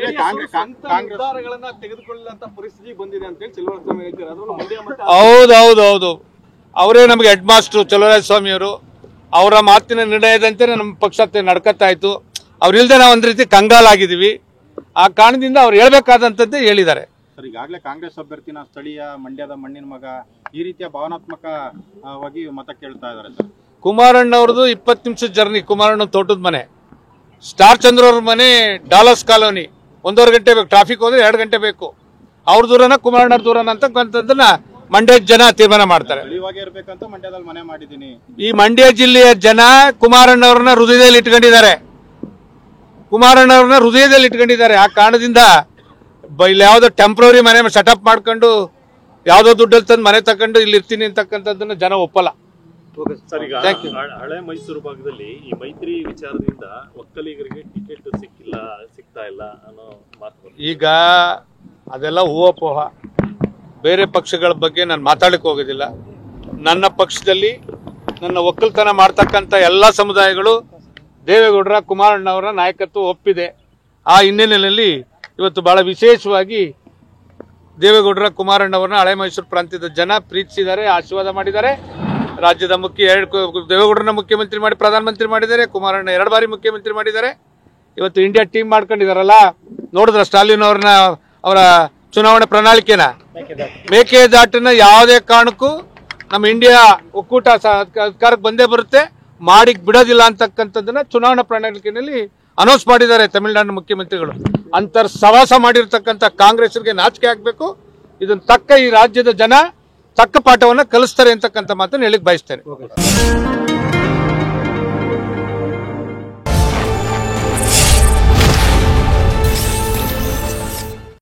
ನಿರ್ಧಾರಗಳನ್ನ ತೆಗೆದುಕೊಳ್ಳುವಂತ ಪರಿಸ್ಥಿತಿ ಬಂದಿದೆ ಅಂತ ಹೇಳಿ ಚಲುವರಾಯಸ್ವಾಮಿ ಹೇಳ್ತಾರೆ. ಅದನ್ನು ಮಂಡ್ಯ ಮತ್ತೆ ಹೌದೌದೌದು, ಅವರೇ ನಮಗೆ ಹೆಡ್ ಮಾಸ್ಟರ್ ಚಲುವರಾಯಸ್ವಾಮಿ ಅವರು. ಅವರ ಮಾತಿನ ನಿರ್ಣಯದಂತೆ ನಮ್ಮ ಪಕ್ಷ ನಡ್ಕತ್ತಾ ಇತ್ತು. ಅವ್ರಿಲ್ದೆ ನಾವು ಒಂದ್ ರೀತಿ ಕಂಗಾಲಾಗಿದ್ದೀವಿ. ಆ ಕಾರಣದಿಂದ ಅವ್ರು ಹೇಳ್ಬೇಕಾದಂತದ್ದೇ ಹೇಳಿದ್ದಾರೆ. ಸರ್, ಈಗಾಗಲೇ ಕಾಂಗ್ರೆಸ್ ಅಭ್ಯರ್ಥಿನ ಸ್ಥಳೀಯ ಮಂಡ್ಯದ ಮಣ್ಣಿನ ಮಗ ಈ ರೀತಿಯ ಭಾವನಾತ್ಮಕವಾಗಿ ಮತ ಕೇಳ್ತಾ ಇದ್ದಾರೆ. ಸರ್, ಕುಮಾರಣ್ಣ ಅವ್ರದ್ದು 20 ನಿಮಿಷದ ಜರ್ನಿ. ಕುಮಾರಣ್ಣ ತೋಟದ ಮನೆ, ಸ್ಟಾರ್ ಚಂದ್ರ ಅವ್ರ ಮನೆ ಡಾಲರ್ಸ್ ಕಾಲೋನಿ, 1.5 ಗಂಟೆ ಬೇಕು. ಟ್ರಾಫಿಕ್ ಹೋದ್ರೆ 2 ಗಂಟೆ ಬೇಕು. ಅವ್ರ ದೂರನ ಕುಮಾರಣ್ಣ ದೂರನ ಅಂತಕ್ಕಂಥದ್ದನ್ನ ಮಂಡ್ಯ ಜನ ತೀರ್ಮಾನ ಮಾಡ್ತಾರೆ. ಇರ್ಬೇಕಂತ ಮಂಡ್ಯದಲ್ಲಿ ಮನೆ ಮಾಡಿದ್ದೀನಿ. ಈ ಮಂಡ್ಯ ಜಿಲ್ಲೆಯ ಜನ ಕುಮಾರಣ್ಣ ಅವ್ರನ್ನ ಹೃದಯದಲ್ಲಿ ಇಟ್ಕೊಂಡಿದ್ದಾರೆ. ಆ ಕಾರಣದಿಂದ ಇಲ್ಲಿ ಯಾವ್ದೋ ಟೆಂಪ್ರವರಿ ಮನೆ ಸೆಟಪ್ ಮಾಡ್ಕೊಂಡು ಯಾವ್ದೋ ದುಡ್ಡಲ್ಲಿ ತಂದು ಮನೆ ತಕೊಂಡು ಇಲ್ಲಿ ಇರ್ತೀನಿ ಅಂತಕ್ಕಂಥದ್ದನ್ನ ಜನ ಒಪ್ಪಲ್ಲ. ಸರ್, ಈಗ ಹಳೆ ಮೈಸೂರು ಭಾಗದಲ್ಲಿ ಈ ಮೈತ್ರಿ ವಿಚಾರದಿಂದ ಒಕ್ಕಲಿಗರಿಗೆ ಟಿಕೆಟ್ ಸಿಗ್ತಾ ಇಲ್ಲ ಅನ್ನೋ ಮಾತು. ಈಗ ಅದೆಲ್ಲ ಊಹಾಪೋಹ. ಬೇರೆ ಪಕ್ಷಗಳ ಬಗ್ಗೆ ನಾನು ಮಾತಾಡಲಿಕ್ಕೆ ಹೋಗೋದಿಲ್ಲ. ನನ್ನ ಪಕ್ಷದಲ್ಲಿ ನನ್ನ ಒಕ್ಕಲ್ತನ ಮಾಡ್ತಕ್ಕಂಥ ಎಲ್ಲ ಸಮುದಾಯಗಳು ದೇವೇಗೌಡರ ಕುಮಾರಣ್ಣ ಅವರ ನಾಯಕತ್ವ ಒಪ್ಪಿದೆ. ಆ ಹಿನ್ನೆಲೆಯಲ್ಲಿ ಇವತ್ತು ಬಹಳ ವಿಶೇಷವಾಗಿ ದೇವೇಗೌಡರ ಕುಮಾರಣ್ಣ ಅವರನ್ನ ಹಳೆ ಮೈಸೂರು ಪ್ರಾಂತ್ಯದ ಜನ ಪ್ರೀತಿಸಿದ್ದಾರೆ, ಆಶೀರ್ವಾದ ಮಾಡಿದ್ದಾರೆ. ರಾಜ್ಯದ ದೇವೇಗೌಡರನ್ನ ಮುಖ್ಯಮಂತ್ರಿ ಮಾಡಿ ಪ್ರಧಾನಮಂತ್ರಿ ಮಾಡಿದ್ದಾರೆ. ಕುಮಾರಣ್ಣ 2 ಬಾರಿ ಮುಖ್ಯಮಂತ್ರಿ ಮಾಡಿದ್ದಾರೆ. ಇವತ್ತು ಇಂಡಿಯಾ ಟೀಮ್ ಮಾಡ್ಕೊಂಡಿದಾರಲ್ಲ, ನೋಡಿದ್ರ ಸ್ಟಾಲಿನ್ ಅವರ ಚುನಾವಣಾ ಪ್ರಣಾಳಿಕೆನ ಮೇಕೆದಾಟನ್ನ ಯಾವುದೇ ಕಾರಣಕ್ಕೂ ನಮ್ಮ ಇಂಡಿಯಾ ಒಕ್ಕೂಟ ಅಧಿಕಾರಕ್ಕೆ ಬಂದೇ ಬರುತ್ತೆ, ಮಾಡಿ ಬಿಡೋದಿಲ್ಲ ಅಂತಕ್ಕಂಥದ್ದನ್ನ ಚುನಾವಣಾ ಪ್ರಣಾಳಿಕೆಯಲ್ಲಿ ಅನೌನ್ಸ್ ಮಾಡಿದ್ದಾರೆ ತಮಿಳುನಾಡಿನ ಮುಖ್ಯಮಂತ್ರಿಗಳು. ಅಂತರ್ ಸವಾಸ ಮಾಡಿರ್ತಕ್ಕಂಥ ಕಾಂಗ್ರೆಸ್ಗೆ ನಾಚಿಕೆ ಆಗ್ಬೇಕು. ಇದನ್ನ ತಕ್ಕ ಈ ರಾಜ್ಯದ ಜನ ತಕ್ಕ ಪಾಠವನ್ನ ಕಲಿಸ್ತಾರೆ ಅಂತಕ್ಕಂಥ ಮಾತನ್ನು ಹೇಳಿಕ್ ಬಯಸ್ತೇನೆ.